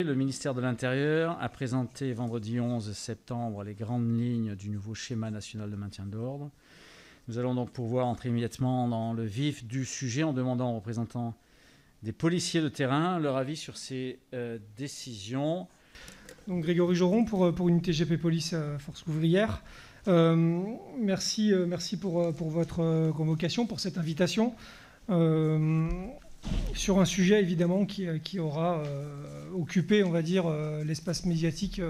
Le ministère de l'Intérieur a présenté vendredi 11 septembre les grandes lignes du nouveau schéma national de maintien de l'ordre. Nous allons donc pouvoir entrer immédiatement dans le vif du sujet en demandant aux représentants des policiers de terrain leur avis sur ces décisions. Donc Grégory Joron pour Unité GP Police Force Ouvrière. Merci pour votre convocation, pour cette invitation. Sur un sujet évidemment qui aura occupé, on va dire, l'espace médiatique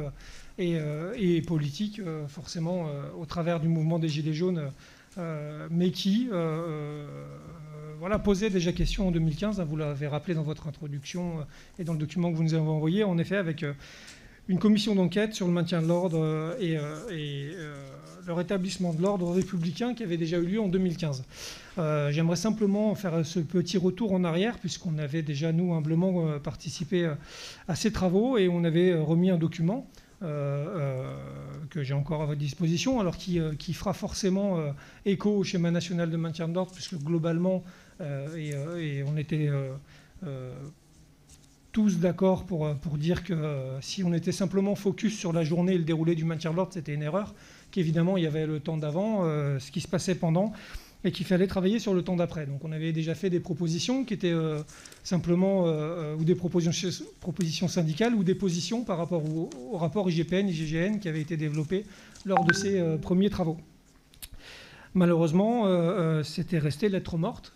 et politique, forcément au travers du mouvement des Gilets jaunes, mais qui posait déjà question en 2015, hein, vous l'avez rappelé dans votre introduction et dans le document que vous nous avez envoyé, en effet avec une commission d'enquête sur le maintien de l'ordre et le rétablissement de l'ordre républicain qui avait déjà eu lieu en 2015. J'aimerais simplement faire ce petit retour en arrière, puisqu'on avait déjà, nous, humblement participé à ces travaux, et on avait remis un document que j'ai encore à votre disposition, alors qui fera forcément écho au schéma national de maintien de l'ordre, puisque globalement, et on était tous d'accord pour dire que si on était simplement focus sur la journée et le déroulé du maintien de l'ordre, c'était une erreur, qu'évidemment il y avait le temps d'avant, ce qui se passait pendant, et qu'il fallait travailler sur le temps d'après. Donc on avait déjà fait des propositions qui étaient simplement ou des propositions syndicales ou des positions par rapport au rapport IGPN-IGGN qui avait été développé lors de ces premiers travaux. Malheureusement, c'était resté lettre morte.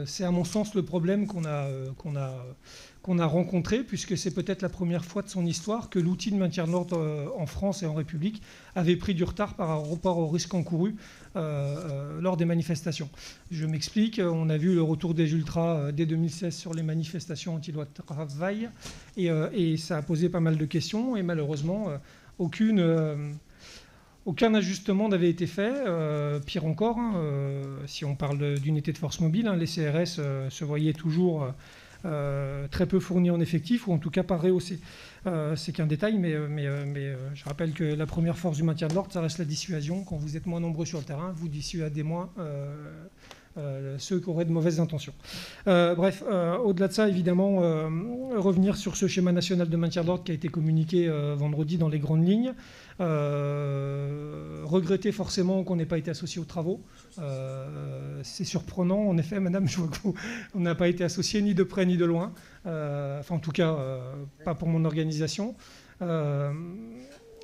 C'est à mon sens le problème qu'on a rencontré, puisque c'est peut-être la première fois de son histoire que l'outil de maintien de l'ordre en France et en République avait pris du retard par rapport au risque encouru lors des manifestations. Je m'explique, on a vu le retour des ultras dès 2016 sur les manifestations anti-loi de travail, et ça a posé pas mal de questions, et malheureusement, aucun ajustement n'avait été fait. Pire encore, hein, si on parle d'unités de force mobile, hein, les CRS se voyaient toujours très peu fournis en effectifs, ou en tout cas pas rehaussés. C'est qu'un détail, mais je rappelle que la première force du maintien de l'ordre, ça reste la dissuasion. Quand vous êtes moins nombreux sur le terrain, vous dissuadez moins ceux qui auraient de mauvaises intentions. Bref, au-delà de ça, évidemment, revenir sur ce schéma national de maintien de l'ordre qui a été communiqué vendredi dans les grandes lignes. Regretter forcément qu'on n'ait pas été associé aux travaux. C'est surprenant, en effet, madame, je vois qu'on n'a pas été associé ni de près ni de loin. Enfin, en tout cas, pas pour mon organisation.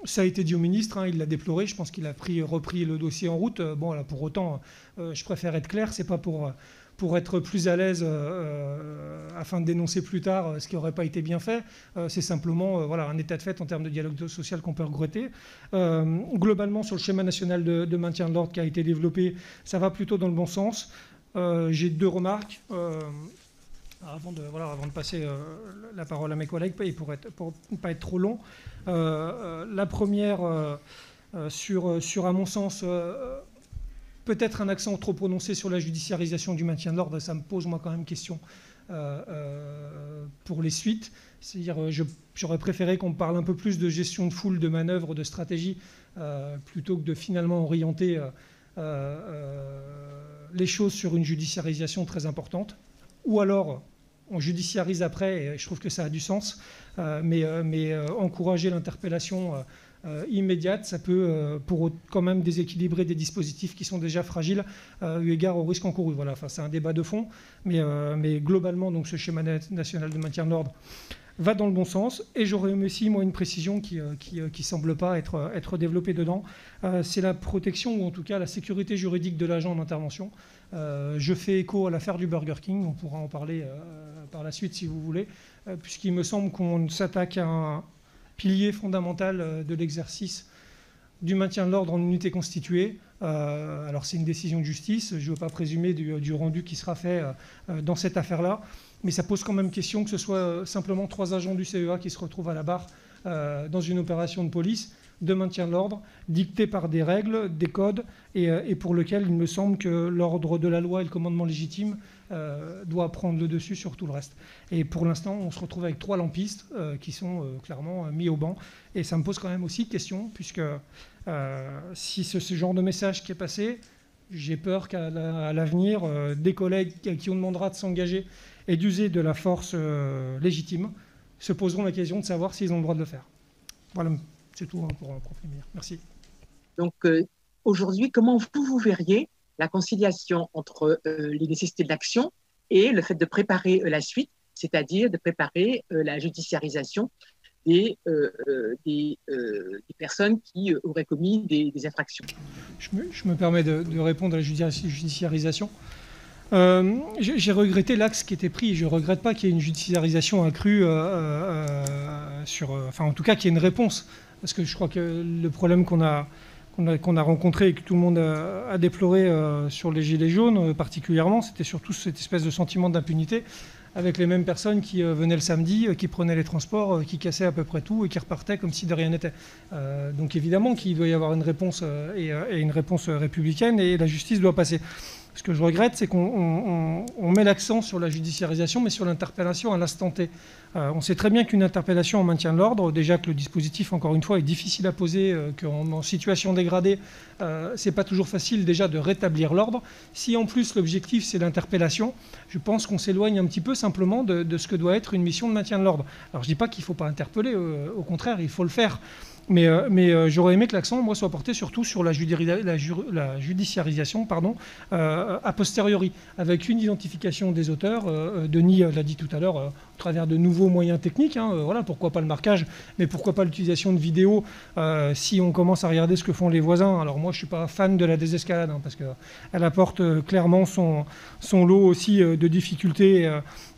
Ça a été dit au ministre, hein, il l'a déploré, je pense qu'il a repris le dossier en route. Bon, là, pour autant, je préfère être clair, c'est pas pour être plus à l'aise afin de dénoncer plus tard ce qui n'aurait pas été bien fait. C'est simplement un état de fait en termes de dialogue social qu'on peut regretter. Globalement, sur le schéma national de maintien de l'ordre qui a été développé, ça va plutôt dans le bon sens. J'ai deux remarques. Avant de passer la parole à mes collègues, et pour ne pas être trop long, la première, sur à mon sens, peut-être un accent trop prononcé sur la judiciarisation du maintien de l'ordre, ça me pose moi quand même question pour les suites. C'est-à-dire, j'aurais préféré qu'on parle un peu plus de gestion de foule, de manœuvre, de stratégie, plutôt que de finalement orienter les choses sur une judiciarisation très importante. Ou alors, on judiciarise après, et je trouve que ça a du sens, mais encourager l'interpellation immédiate, ça peut quand même déséquilibrer des dispositifs qui sont déjà fragiles eu égard au risque encouru. Voilà, enfin, c'est un débat de fond, mais globalement, donc, ce schéma national de maintien de l'ordre va dans le bon sens. Et j'aurais aussi, moi, une précision qui ne semble pas être développée dedans. C'est la protection, ou en tout cas la sécurité juridique de l'agent en intervention. Je fais écho à l'affaire du Burger King, on pourra en parler par la suite si vous voulez, puisqu'il me semble qu'on s'attaque à un pilier fondamental de l'exercice du maintien de l'ordre en unité constituée. Alors c'est une décision de justice, je ne veux pas présumer du rendu qui sera fait dans cette affaire-là, mais ça pose quand même question que ce soit simplement 3 agents du CEA qui se retrouvent à la barre dans une opération de police de maintien de l'ordre, dictée par des règles, des codes, et pour lequel il me semble que l'ordre de la loi et le commandement légitime doit prendre le dessus sur tout le reste. Et pour l'instant, on se retrouve avec 3 lampistes qui sont clairement mis au banc. Et ça me pose quand même aussi question, puisque si ce genre de message qui est passé, j'ai peur qu'à l'avenir, des collègues à qui on demandera de s'engager et d'user de la force légitime se poseront la question de savoir s'ils ont le droit de le faire. Voilà, c'est tout pour prévenir. Merci. Donc, aujourd'hui, comment vous verriez la conciliation entre les nécessités de l'action et le fait de préparer la suite, c'est-à-dire de préparer la judiciarisation des personnes qui auraient commis des infractions? Je me permets de répondre à la judiciarisation. J'ai regretté l'axe qui était pris. Je ne regrette pas qu'il y ait une judiciarisation accrue, enfin en tout cas qu'il y ait une réponse. Parce que je crois que le problème qu'on a rencontré et que tout le monde a déploré sur les Gilets jaunes particulièrement, c'était surtout cette espèce de sentiment d'impunité avec les mêmes personnes qui venaient le samedi, qui prenaient les transports, qui cassaient à peu près tout et qui repartaient comme si de rien n'était. Donc évidemment qu'il doit y avoir une réponse et une réponse républicaine et la justice doit passer. Ce que je regrette, c'est qu'on met l'accent sur la judiciarisation, mais sur l'interpellation à l'instant T. On sait très bien qu'une interpellation en maintien de l'ordre, déjà que le dispositif, encore une fois, est difficile à poser, qu'en situation dégradée, c'est pas toujours facile déjà de rétablir l'ordre. Si en plus l'objectif c'est l'interpellation, je pense qu'on s'éloigne un petit peu simplement de ce que doit être une mission de maintien de l'ordre. Alors je dis pas qu'il ne faut pas interpeller, au contraire, il faut le faire. Mais j'aurais aimé que l'accent, moi, soit porté surtout sur la judiciarisation a posteriori, avec une identification des auteurs. Denis l'a dit tout à l'heure, au travers de nouveaux moyens techniques. Voilà, pourquoi pas le marquage, mais pourquoi pas l'utilisation de vidéos si on commence à regarder ce que font les voisins. Alors moi, je ne suis pas fan de la désescalade, parce qu'elle apporte clairement son lot aussi de difficultés.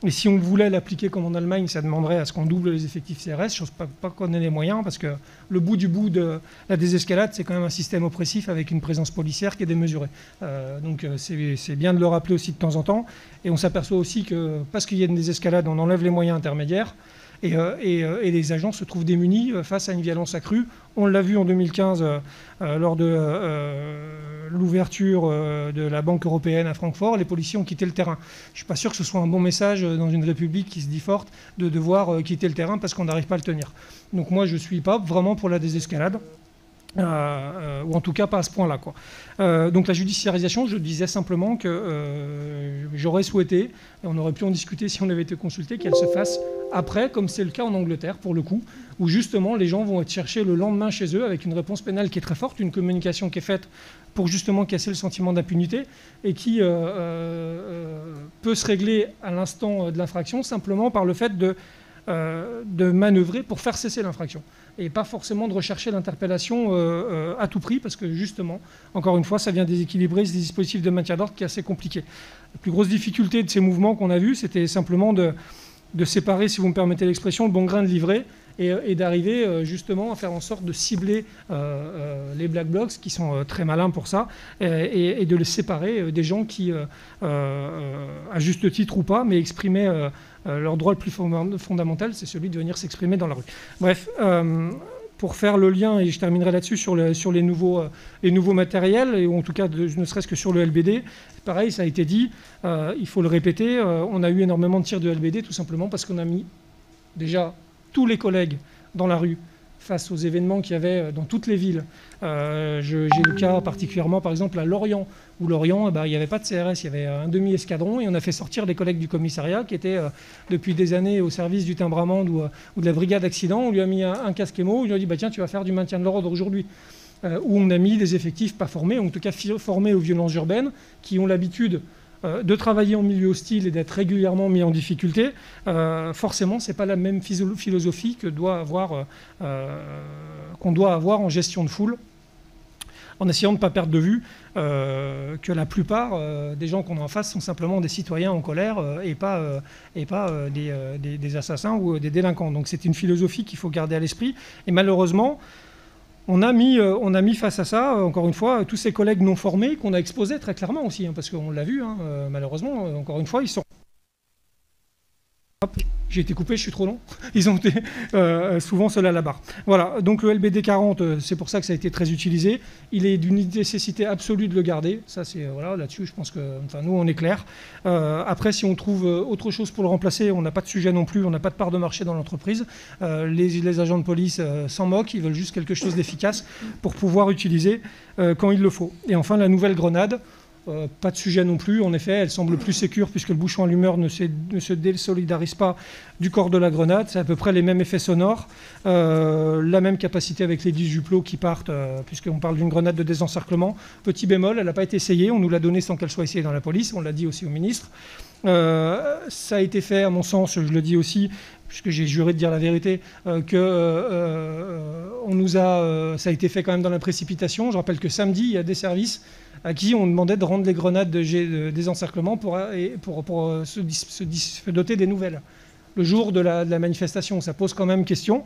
Et si on voulait l'appliquer comme en Allemagne, ça demanderait à ce qu'on double les effectifs CRS. Je ne pense pas qu'on ait les moyens, parce que le bout du bout de la désescalade, c'est quand même un système oppressif avec une présence policière qui est démesurée. Donc c'est bien de le rappeler aussi de temps en temps. Et on s'aperçoit aussi que parce qu'il y a une désescalade, on enlève les moyens intermédiaires. Et les agents se trouvent démunis face à une violence accrue. On l'a vu en 2015 lors de l'ouverture de la Banque européenne à Francfort. Les policiers ont quitté le terrain. Je ne suis pas sûr que ce soit un bon message dans une république qui se dit forte de devoir quitter le terrain parce qu'on n'arrive pas à le tenir. Donc moi, je ne suis pas vraiment pour la désescalade. Ou en tout cas pas à ce point-là, quoi. Donc la judiciarisation, je disais simplement que j'aurais souhaité, et on aurait pu en discuter si on avait été consulté, qu'elle se fasse après, comme c'est le cas en Angleterre pour le coup, où justement les gens vont être cherchés le lendemain chez eux avec une réponse pénale qui est très forte, une communication qui est faite pour justement casser le sentiment d'impunité et qui peut se régler à l'instant de l'infraction simplement par le fait de manœuvrer pour faire cesser l'infraction et pas forcément de rechercher l'interpellation à tout prix parce que justement, encore une fois, ça vient déséquilibrer ce dispositif de maintien d'ordre qui est assez compliqué. La plus grosse difficulté de ces mouvements qu'on a vus, c'était simplement de séparer, si vous me permettez l'expression, le bon grain de l'ivraie et d'arriver justement à faire en sorte de cibler les Black Blocs qui sont très malins pour ça et de les séparer des gens qui, à juste titre ou pas, mais exprimaient leur droit le plus fondamental, c'est celui de venir s'exprimer dans la rue. Bref, pour faire le lien, et je terminerai là-dessus sur les nouveaux matériels, ou en tout cas ne serait-ce que sur le LBD, pareil, ça a été dit, il faut le répéter, on a eu énormément de tirs de LBD tout simplement parce qu'on a mis déjà tous les collègues dans la rue face aux événements qu'il y avait dans toutes les villes. J'ai le cas particulièrement, par exemple, à Lorient, où Lorient, il n'y avait pas de CRS, il y avait un demi-escadron, et on a fait sortir des collègues du commissariat qui étaient depuis des années au service du timbre-amende ou de la brigade accident. On lui a mis un casque émo, on lui a dit tiens, tu vas faire du maintien de l'ordre aujourd'hui. Où on a mis des effectifs pas formés, en tout cas formés aux violences urbaines, qui ont l'habitude de travailler en milieu hostile et d'être régulièrement mis en difficulté. Forcément, ce n'est pas la même philosophie qu'on doit avoir en gestion de foule, en essayant de ne pas perdre de vue que la plupart des gens qu'on a en face sont simplement des citoyens en colère et pas des assassins ou des délinquants. Donc c'est une philosophie qu'il faut garder à l'esprit. Et malheureusement, on a mis face à ça, encore une fois, tous ces collègues non formés qu'on a exposés très clairement aussi, parce qu'on l'a vu, malheureusement, encore une fois, ils sont... Hop, j'ai été coupé, je suis trop long. Ils ont été souvent seuls à la barre. Voilà, donc le LBD 40, c'est pour ça que ça a été très utilisé. Il est d'une nécessité absolue de le garder. Ça, c'est voilà, là-dessus, je pense que nous, on est clair. Après, si on trouve autre chose pour le remplacer, on n'a pas de sujet non plus, on n'a pas de part de marché dans l'entreprise. Les agents de police s'en moquent, ils veulent juste quelque chose d'efficace pour pouvoir utiliser quand il le faut. Et enfin, la nouvelle grenade. Pas de sujet non plus. En effet, elle semble plus sécure puisque le bouchon allumeur ne se désolidarise pas du corps de la grenade. C'est à peu près les mêmes effets sonores, la même capacité avec les 10 juplots qui partent, puisqu'on parle d'une grenade de désencerclement. Petit bémol, elle n'a pas été essayée. On nous l'a donnée sans qu'elle soit essayée dans la police. On l'a dit aussi au ministre. Ça a été fait, à mon sens, je le dis aussi, puisque j'ai juré de dire la vérité, ça a été fait quand même dans la précipitation. Je rappelle que samedi, il y a des services à qui on demandait de rendre les grenades de désencerclement pour se doter des nouvelles. Le jour de la manifestation, ça pose quand même question.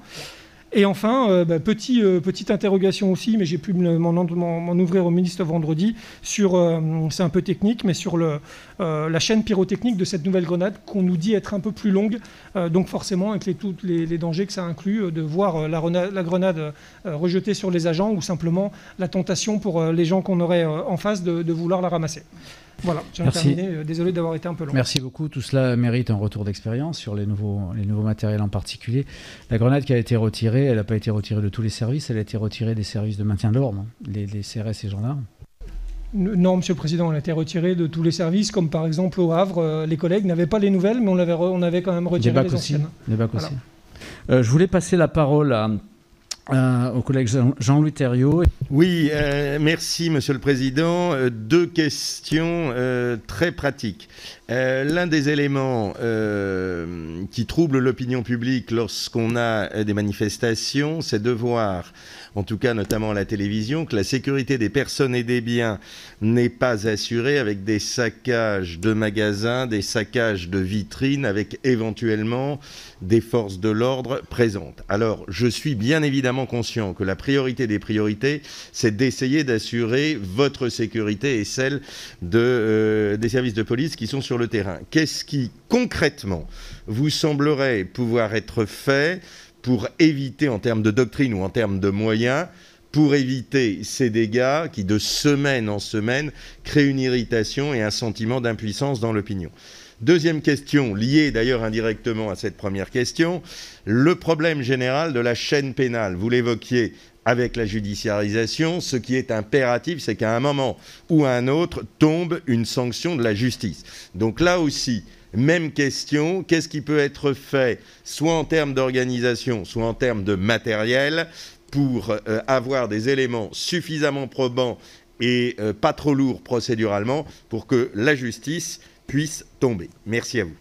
Et enfin, petite interrogation aussi, mais j'ai pu m'en ouvrir au ministre vendredi, c'est un peu technique, mais sur la chaîne pyrotechnique de cette nouvelle grenade qu'on nous dit être un peu plus longue, donc forcément avec tous les dangers que ça inclut, de voir la grenade rejetée sur les agents ou simplement la tentation pour les gens qu'on aurait en face de vouloir la ramasser. Voilà, j'ai terminé. Désolé d'avoir été un peu long. Merci beaucoup. Tout cela mérite un retour d'expérience sur les nouveaux matériels en particulier. La grenade qui a été retirée, elle n'a pas été retirée de tous les services, elle a été retirée des services de maintien de l'ordre, les CRS et gendarmes. Non, Monsieur le Président, elle a été retirée de tous les services, comme par exemple au Havre, les collègues n'avaient pas les nouvelles, mais on avait quand même retiré les anciennes. Des bacs aussi. Je voulais passer la parole au collègue Jean-Louis Thériault. Oui, merci Monsieur le Président. Deux questions très pratiques. L'un des éléments qui trouble l'opinion publique lorsqu'on a des manifestations, c'est de voir, en tout cas notamment à la télévision, que la sécurité des personnes et des biens n'est pas assurée avec des saccages de magasins, des saccages de vitrines, avec éventuellement des forces de l'ordre présentes. Alors, je suis bien évidemment conscient que la priorité des priorités, c'est d'essayer d'assurer votre sécurité et celle des services de police qui sont sur le terrain. Qu'est-ce qui, concrètement, vous semblerait pouvoir être fait pour éviter, en termes de doctrine ou en termes de moyens, pour éviter ces dégâts qui, de semaine en semaine, créent une irritation et un sentiment d'impuissance dans l'opinion? Deuxième question, liée d'ailleurs indirectement à cette première question, le problème général de la chaîne pénale. Vous l'évoquiez avec la judiciarisation, ce qui est impératif, c'est qu'à un moment ou à un autre tombe une sanction de la justice. Donc là aussi, même question, qu'est-ce qui peut être fait, soit en termes d'organisation, soit en termes de matériel, pour avoir des éléments suffisamment probants et pas trop lourds procéduralement pour que la justice puisse tomber. Merci à vous.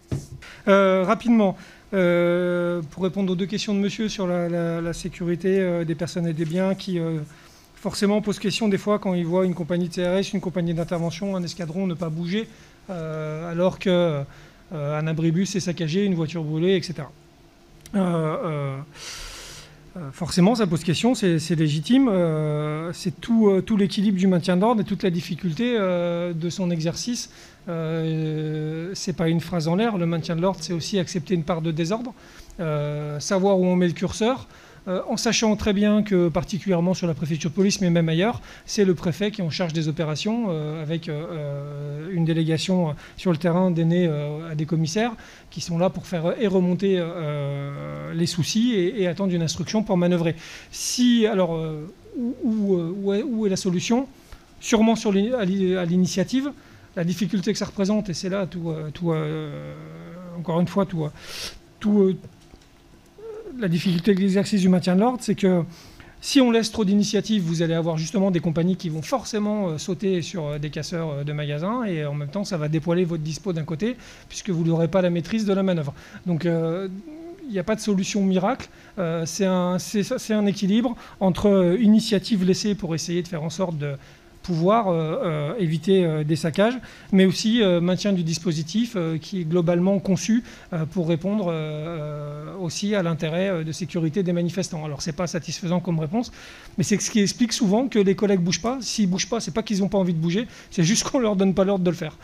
Rapidement, pour répondre aux deux questions de monsieur sur la sécurité des personnes et des biens qui forcément posent question des fois quand ils voient une compagnie de CRS, une compagnie d'intervention, un escadron ne pas bouger alors qu'un abribus est saccagé, une voiture brûlée, etc. Forcément, ça pose question, c'est légitime. C'est tout l'équilibre du maintien d'ordre et toute la difficulté de son exercice. C'est pas une phrase en l'air. Le maintien de l'ordre, c'est aussi accepter une part de désordre, savoir où on met le curseur, en sachant très bien que, particulièrement sur la préfecture de police, mais même ailleurs, c'est le préfet qui est en charge des opérations, avec une délégation sur le terrain d'aînés à des commissaires qui sont là pour faire et remonter les soucis et attendre une instruction pour manœuvrer. Alors, où est la solution? Sûrement à l'initiative. La difficulté que ça représente, et c'est là encore une fois, la difficulté de l'exercice du maintien de l'ordre, c'est que si on laisse trop d'initiatives, vous allez avoir justement des compagnies qui vont forcément sauter sur des casseurs de magasins, et en même temps, ça va dépoiler votre dispo d'un côté, puisque vous n'aurez pas la maîtrise de la manœuvre. Donc, il n'y a pas de solution miracle. C'est un équilibre entre initiative laissée pour essayer de faire en sorte de pouvoir éviter des saccages, mais aussi maintien du dispositif qui est globalement conçu pour répondre aussi à l'intérêt de sécurité des manifestants. Alors, c'est pas satisfaisant comme réponse, mais c'est ce qui explique souvent que les collègues ne bougent pas. S'ils ne bougent pas, c'est pas qu'ils n'ont pas envie de bouger, c'est juste qu'on ne leur donne pas l'ordre de le faire.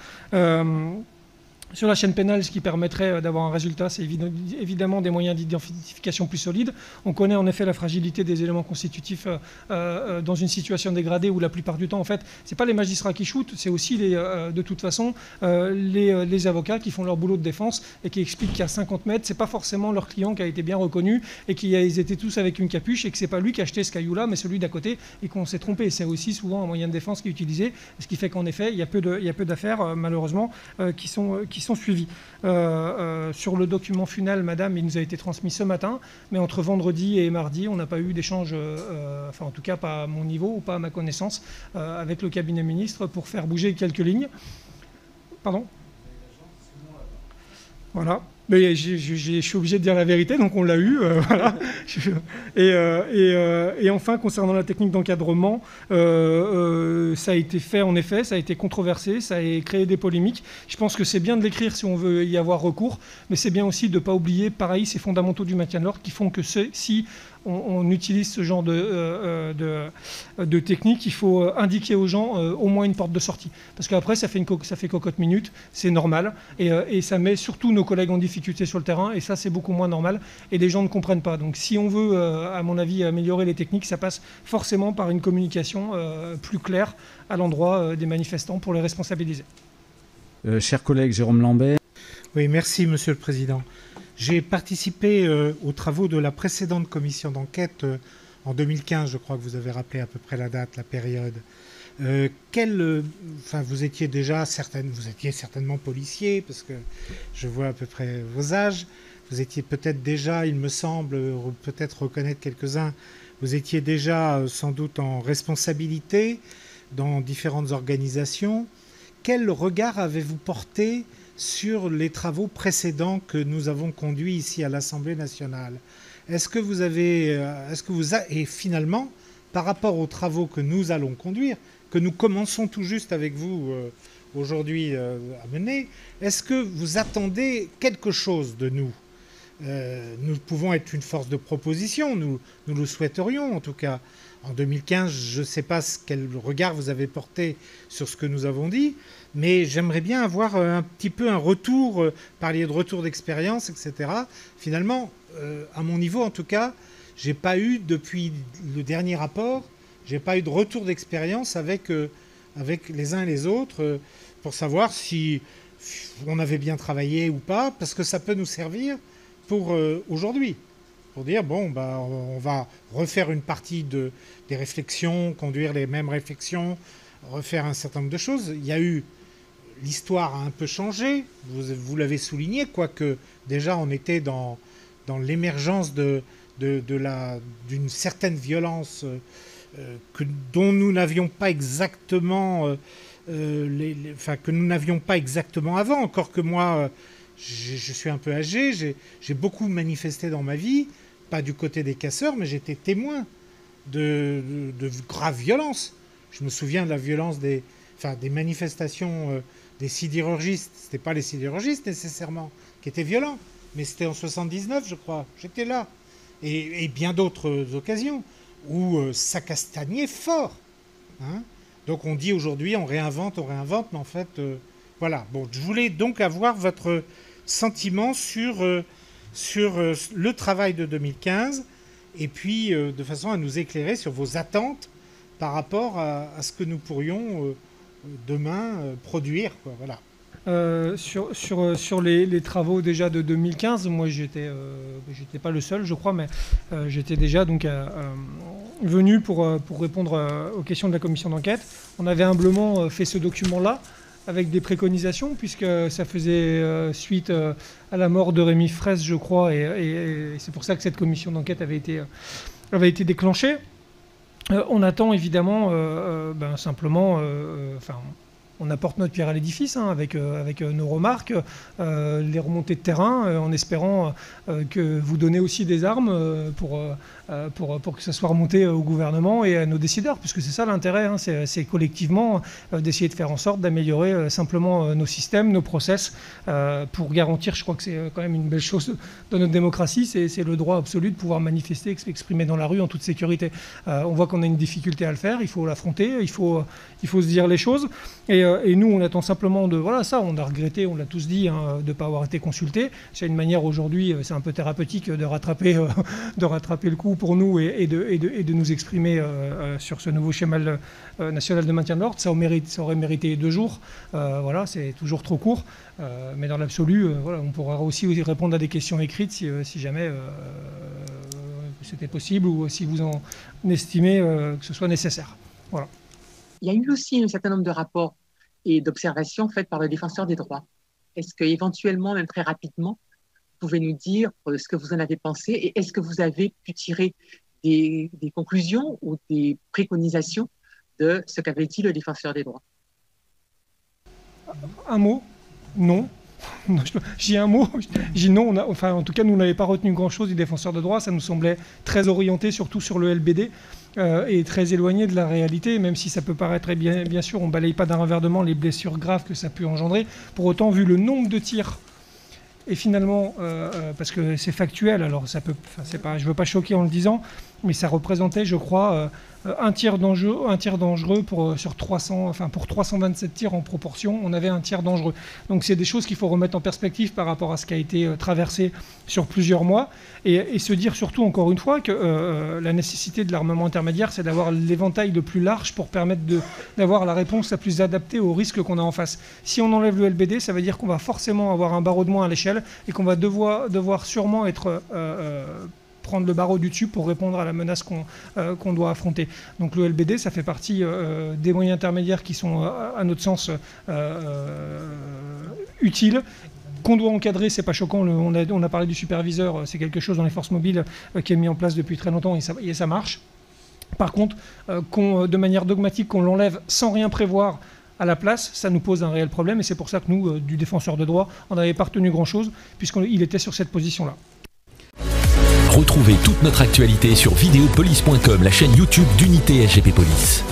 Sur la chaîne pénale, ce qui permettrait d'avoir un résultat, c'est évidemment des moyens d'identification plus solides. On connaît en effet la fragilité des éléments constitutifs dans une situation dégradée où la plupart du temps, en fait, ce n'est pas les magistrats qui shootent, c'est aussi de toute façon les avocats qui font leur boulot de défense et qui expliquent qu'à 50 mètres, ce n'est pas forcément leur client qui a été bien reconnu et qu'ils étaient tous avec une capuche et que ce n'est pas lui qui a acheté ce caillou-là, mais celui d'à côté et qu'on s'est trompé. C'est aussi souvent un moyen de défense qui est utilisé, ce qui fait qu'en effet, il y a peu d'affaires, malheureusement, qui sont suivis. Sur le document final, madame, il nous a été transmis ce matin, mais entre vendredi et mardi, on n'a pas eu d'échange, enfin en tout cas pas à mon niveau ou pas à ma connaissance, avec le cabinet ministre pour faire bouger quelques lignes. Pardon ? Voilà. Mais je suis obligé de dire la vérité, donc on l'a eu. Voilà. Et enfin, concernant la technique d'encadrement, ça a été fait en effet, ça a été controversé, ça a créé des polémiques. Je pense que c'est bien de l'écrire si on veut y avoir recours, mais c'est bien aussi de ne pas oublier, pareil, ces fondamentaux du maintien de l'ordre qui font que si on utilise ce genre de technique, il faut indiquer aux gens au moins une porte de sortie. Parce qu'après, ça fait cocotte minute, c'est normal, et ça met surtout nos collègues en difficulté sur le terrain, et ça, c'est beaucoup moins normal, et les gens ne comprennent pas. Donc si on veut, à mon avis, améliorer les techniques, ça passe forcément par une communication plus claire à l'endroit des manifestants pour les responsabiliser. Cher collègue Jérôme Lambert. Oui, merci, Monsieur le Président. J'ai participé aux travaux de la précédente commission d'enquête en 2015, je crois que vous avez rappelé à peu près la date, la période. Vous étiez certainement policier, parce que je vois à peu près vos âges. Vous étiez peut-être déjà, il me semble, peut-être reconnaître quelques-uns, vous étiez déjà sans doute en responsabilité dans différentes organisations. Quel regard avez-vous porté sur les travaux précédents que nous avons conduits ici à l'Assemblée nationale? Et finalement, par rapport aux travaux que nous allons conduire, que nous commençons tout juste avec vous aujourd'hui à mener, est-ce que vous attendez quelque chose de nous? Nous pouvons être une force de proposition, nous le souhaiterions en tout cas. En 2015, je ne sais pas quel regard vous avez porté sur ce que nous avons dit, mais j'aimerais bien avoir un petit peu un retour, parler de retour d'expérience, etc. Finalement, à mon niveau en tout cas, j'ai pas eu, depuis le dernier rapport, j'ai pas eu de retour d'expérience avec les uns et les autres pour savoir si on avait bien travaillé ou pas, parce que ça peut nous servir pour aujourd'hui. Pour dire, on va refaire une partie des réflexions, conduire les mêmes réflexions, refaire un certain nombre de choses. L'histoire a un peu changé, vous l'avez souligné, quoique déjà on était dans l'émergence d'une certaine violence dont nous n'avions pas exactement que nous n'avions pas exactement avant. Encore que moi, je suis un peu âgé, j'ai beaucoup manifesté dans ma vie, pas du côté des casseurs, mais j'étais témoin de graves violences. Je me souviens de la violence des manifestations des sidérurgistes. Ce n'était pas les sidérurgistes nécessairement qui étaient violents, mais c'était en 79, je crois. J'étais là. Et bien d'autres occasions où ça castagnait fort. Hein. Donc on dit aujourd'hui, on réinvente, mais en fait, voilà. Bon, je voulais donc avoir votre sentiment sur le travail de 2015 et puis de façon à nous éclairer sur vos attentes par rapport à ce que nous pourrions demain produire, quoi, voilà. Sur les travaux déjà de 2015, moi j'étais pas le seul, je crois, mais j'étais déjà donc venu pour répondre aux questions de la commission d'enquête. On avait humblement fait ce document-là avec des préconisations, puisque ça faisait suite à la mort de Rémi Fraisse, je crois, et c'est pour ça que cette commission d'enquête avait été déclenchée. On attend évidemment simplement... on apporte notre pierre à l'édifice avec nos remarques, les remontées de terrain, en espérant que vous donnez aussi des armes pour que ça soit remonté au gouvernement et à nos décideurs, puisque c'est ça l'intérêt, c'est collectivement d'essayer de faire en sorte d'améliorer simplement nos systèmes, nos process, pour garantir, je crois que c'est quand même une belle chose dans notre démocratie, c'est le droit absolu de pouvoir manifester, exprimer dans la rue en toute sécurité. On voit qu'on a une difficulté à le faire, il faut l'affronter, il faut se dire les choses. Et Et nous, on attend simplement de... Voilà, ça, on a regretté, on l'a tous dit, hein, de ne pas avoir été consulté. C'est une manière aujourd'hui, c'est un peu thérapeutique de rattraper le coup pour nous et de nous exprimer sur ce nouveau schéma national de maintien de l'ordre. Ça aurait mérité 2 jours. Voilà, c'est toujours trop court. Mais dans l'absolu, voilà, on pourra aussi répondre à des questions écrites si jamais c'était possible ou si vous en estimez que ce soit nécessaire. Voilà. Il y a eu aussi un certain nombre de rapports et d'observations faites par le défenseur des droits. Est-ce qu'éventuellement, même très rapidement, vous pouvez nous dire ce que vous en avez pensé et est-ce que vous avez pu tirer des conclusions ou des préconisations de ce qu'avait dit le défenseur des droits? Un mot, non. J'ai un mot, j'ai non. En tout cas, nous n'avions pas retenu grand-chose du défenseur de droit. Ça nous semblait très orienté, surtout sur le LBD, et très éloigné de la réalité, même si ça peut paraître, bien sûr, on ne balaye pas d'un revers de main les blessures graves que ça peut engendrer. Pour autant, vu le nombre de tirs, et finalement, parce que c'est factuel, alors ça peut, je ne veux pas choquer en le disant, mais ça représentait, je crois, un tir dangereux pour 327 tirs en proportion, on avait un tir dangereux. Donc c'est des choses qu'il faut remettre en perspective par rapport à ce qui a été traversé sur plusieurs mois et se dire surtout encore une fois que la nécessité de l'armement intermédiaire, c'est d'avoir l'éventail le plus large pour permettre d'avoir la réponse la plus adaptée aux risques qu'on a en face. Si on enlève le LBD, ça veut dire qu'on va forcément avoir un barreau de moins à l'échelle et qu'on va devoir sûrement prendre le barreau du dessus pour répondre à la menace qu'on doit affronter. Donc le LBD, ça fait partie des moyens intermédiaires qui sont, à notre sens, utiles. Qu'on doit encadrer, c'est pas choquant. On a parlé du superviseur, c'est quelque chose dans les forces mobiles qui est mis en place depuis très longtemps et ça marche. Par contre, de manière dogmatique, qu'on l'enlève sans rien prévoir à la place, ça nous pose un réel problème et c'est pour ça que nous, du défenseur de droit, on n'avait pas retenu grand-chose puisqu'il était sur cette position-là. Retrouvez toute notre actualité sur videopolice.com, la chaîne YouTube d'Unité SGP Police.